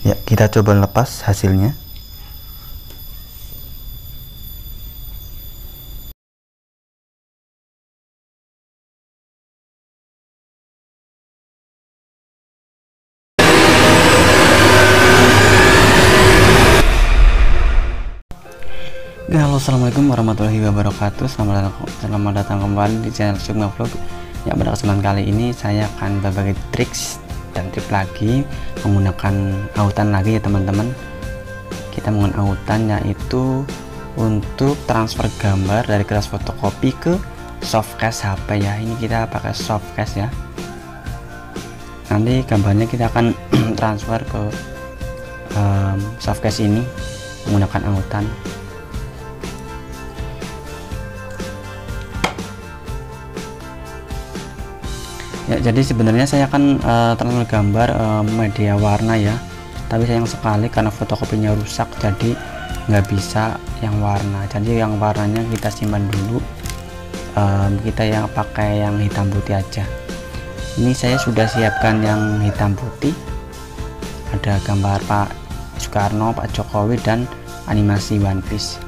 Ya, kita coba lepas hasilnya. Halo, assalamualaikum warahmatullahi wabarakatuh. Selamat datang kembali di channel Sukma Vlog. Ya, pada kesempatan kali ini saya akan berbagi triks dan tip lagi menggunakan autan lagi ya teman-teman. Kita menggunakan autan yaitu untuk transfer gambar dari kertas fotokopi ke softcase HP ya. Ini kita pakai softcase ya. Nanti gambarnya kita akan transfer ke softcase ini menggunakan autan. Ya, jadi sebenarnya saya akan transfer gambar media warna ya, tapi sayang sekali karena fotokopinya rusak jadi nggak bisa yang warna. Jadi yang warnanya kita simpan dulu, kita yang pakai yang hitam putih aja. Ini saya sudah siapkan yang hitam putih, ada gambar Pak Soekarno, Pak Jokowi, dan animasi One Piece.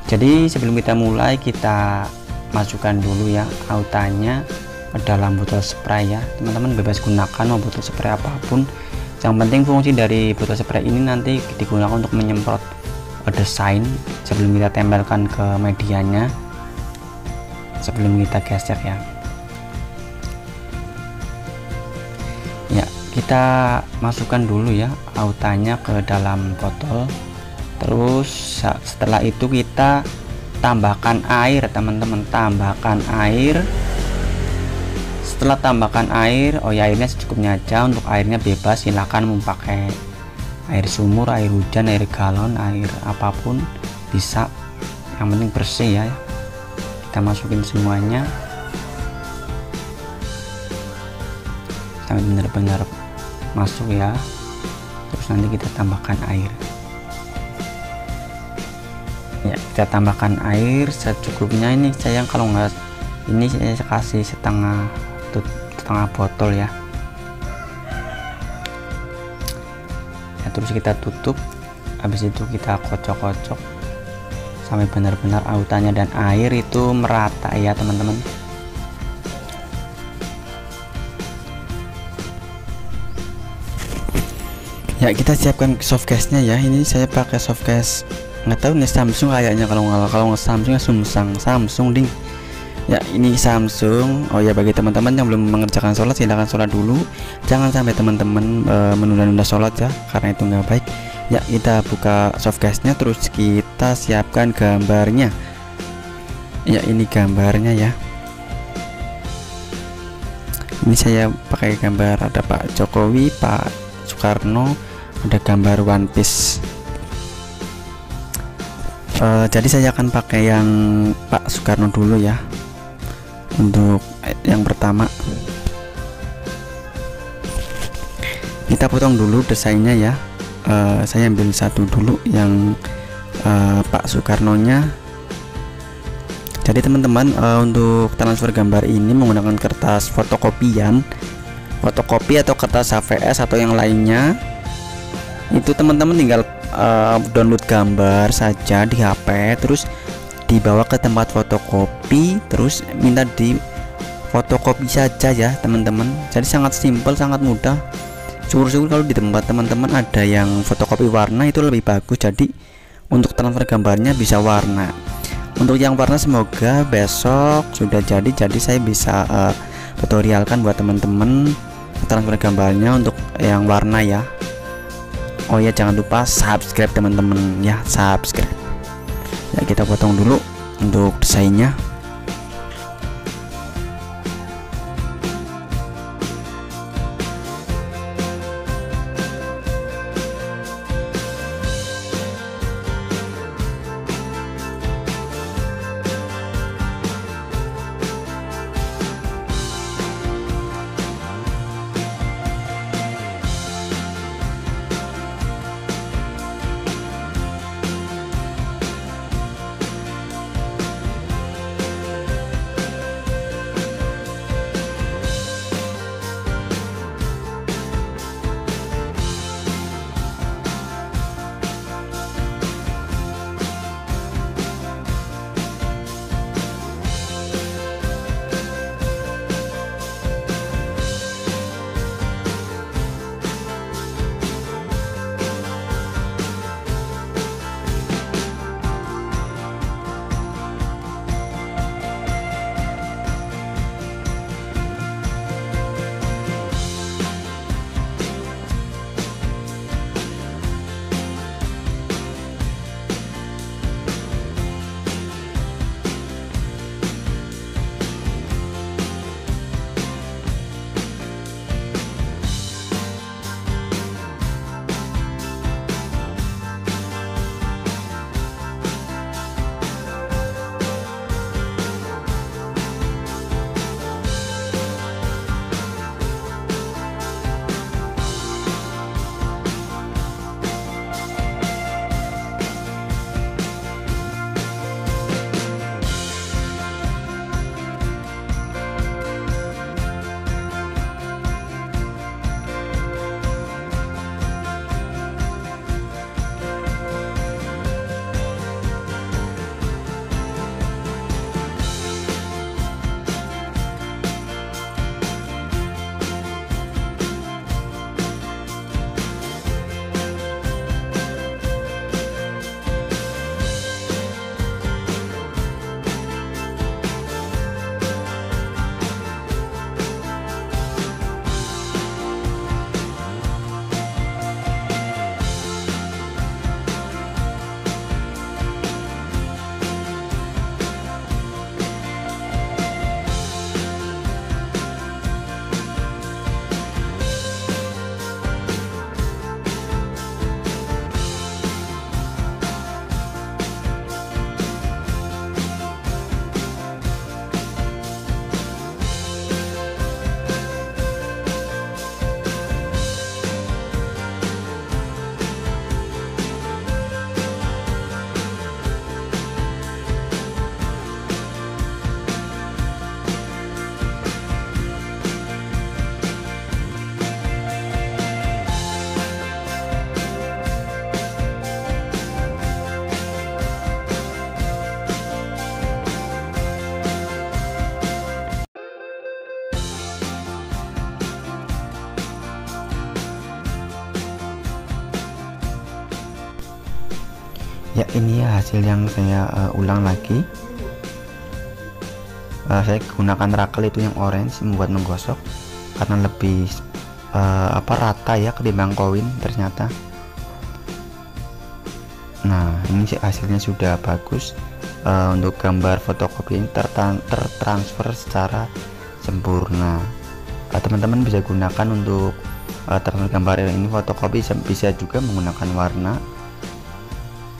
Jadi sebelum kita mulai, kita masukkan dulu ya autannya ke dalam botol spray ya. Teman-teman bebas gunakan mau botol spray apapun, yang penting fungsi dari botol spray ini nanti digunakan untuk menyemprot desain sebelum kita tempelkan ke medianya, sebelum kita gesek ya. Ya, kita masukkan dulu ya autannya ke dalam botol. Terus setelah itu kita tambahkan air teman-teman, tambahkan air. Setelah tambahkan air, airnya secukupnya aja. Untuk airnya bebas, silahkan mau pakai air sumur, air hujan, air galon, air apapun bisa, yang penting bersih ya. Kita masukin semuanya sampai benar-benar masuk ya. Terus nanti kita tambahkan air ya, kita tambahkan air secukupnya. Ini sayang kalau nggak, ini saya kasih setengah botol ya. Terus kita tutup, habis itu kita kocok-kocok sampai benar-benar autannya dan air itu merata ya teman-teman. Ya, kita siapkan softcase nya ya. Ini saya pakai softcase, nggak tahu nih Samsung kayaknya, kalau nggak Samsung ya Samsung ding ya. Ini Samsung. Oh ya, bagi teman-teman yang belum mengerjakan sholat, silahkan sholat dulu, jangan sampai teman-teman menunda-nunda sholat ya, karena itu nggak baik ya. Kita buka softcase nya, terus kita siapkan gambarnya ya. Ini gambarnya ya, ini saya pakai gambar ada Pak Jokowi, Pak Soekarno, ada gambar One Piece. Jadi saya akan pakai yang Pak Soekarno dulu ya. Untuk yang pertama kita potong dulu desainnya ya. Saya ambil satu dulu yang Pak Soekarno nya. Jadi teman-teman, untuk transfer gambar ini menggunakan kertas fotokopi atau kertas HVS atau yang lainnya. Itu teman-teman tinggal download gambar saja di HP, terus dibawa ke tempat fotokopi, terus minta di fotokopi saja ya teman-teman. Jadi sangat simpel, sangat mudah. Syukur-syukur kalau di tempat teman-teman ada yang fotokopi warna, itu lebih bagus. Jadi untuk transfer gambarnya bisa warna. Untuk yang warna semoga besok sudah jadi saya bisa tutorialkan buat teman-teman transfer gambarnya untuk yang warna ya. Oh ya, jangan lupa subscribe teman-teman ya, subscribe ya. Kita potong dulu untuk desainnya. Ya, ini ya hasil yang saya ulang lagi. Saya gunakan rakel itu yang orange membuat menggosok karena lebih rata ya ketimbang koin ternyata. Nah, ini hasilnya sudah bagus. Untuk gambar fotokopi ini tertransfer secara sempurna. Teman-teman bisa gunakan untuk transfer gambar ini fotokopi, bisa juga menggunakan warna.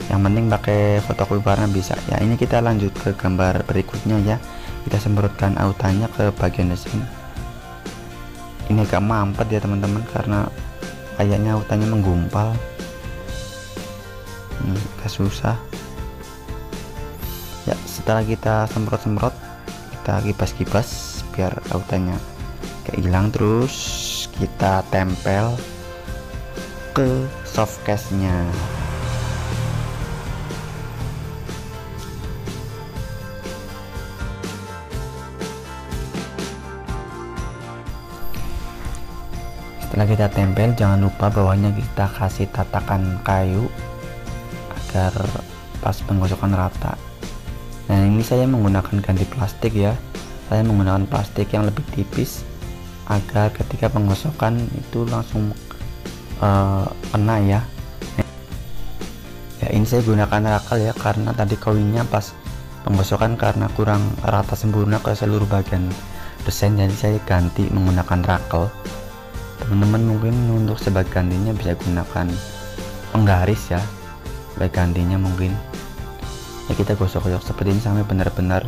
Yang penting pakai fotokopi warna bisa ya. Ini kita lanjut ke gambar berikutnya ya. Kita semprotkan autanya ke bagian desain. Ini agak mampet ya teman-teman karena kayaknya autanya menggumpal. Agak susah ya. Setelah kita semprot-semprot, kita kibas-kibas biar autanya kayak hilang. Terus kita tempel ke softcase nya. Setelah kita tempel, jangan lupa bawahnya kita kasih tatakan kayu agar pas penggosokan rata. Nah, ini saya menggunakan ganti plastik ya. Saya menggunakan plastik yang lebih tipis agar ketika penggosokan itu langsung kena ya. Ya, ini saya gunakan rakel ya karena tadi koinnya pas penggosokan karena kurang rata sempurna ke seluruh bagian desain, jadi saya ganti menggunakan rakel. Teman-teman mungkin untuk sebagai gantinya bisa gunakan penggaris ya, sebagai gantinya mungkin ya. Kita gosok-gosok seperti ini sampai benar-benar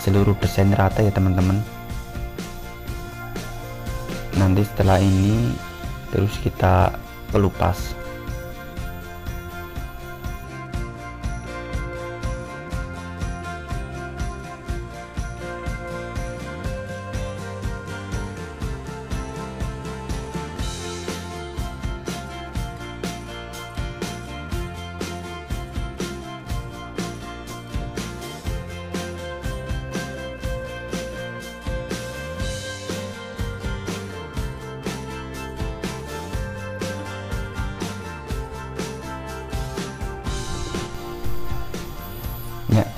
seluruh desain rata ya teman-teman. Nanti setelah ini terus kita kelupas. Ya,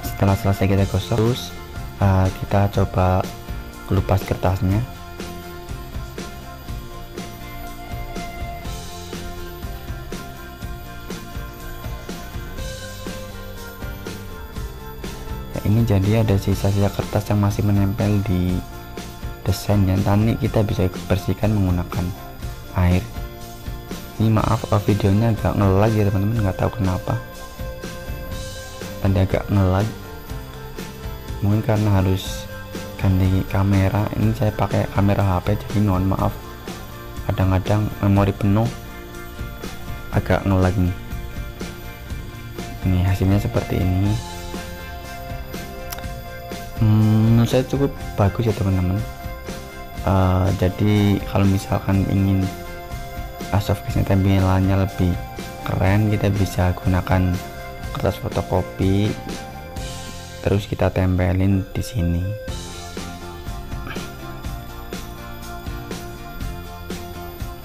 setelah selesai kita gosok, terus kita coba kelupas kertasnya. Ya, ini jadi ada sisa-sisa kertas yang masih menempel di desain ya. Nanti kita bisa bersihkan menggunakan air. Ini maaf videonya agak ngelag ya teman-teman, nggak tahu kenapa. Ada agak ngelag, mungkin karena harus ganti kamera. Ini saya pakai kamera HP, jadi mohon maaf kadang-kadang memori penuh agak ngelag nih. Ini hasilnya seperti ini. Menurut saya cukup bagus ya teman-teman. Jadi kalau misalkan ingin softcase tampilannya lebih keren, kita bisa gunakan kertas fotokopi terus kita tempelin di sini.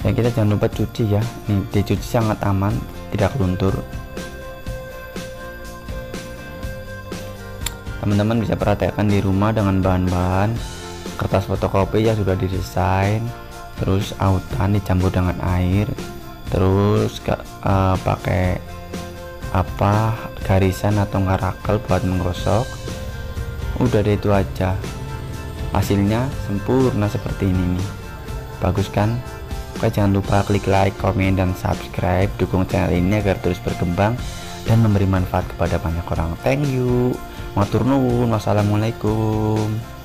Ya, kita jangan lupa cuci ya. Nih, dicuci sangat aman, tidak luntur. Teman-teman bisa praktekkan di rumah dengan bahan-bahan kertas fotokopi yang sudah didesain, terus autan dicampur dengan air, terus pakai garisan atau rakel buat menggosok. Udah deh, itu aja. Hasilnya sempurna seperti ini nih. Bagus kan? Oke, jangan lupa klik like, komen, dan subscribe. Dukung channel ini agar terus berkembang dan memberi manfaat kepada banyak orang. Thank you. Matur nuwun. Wassalamualaikum.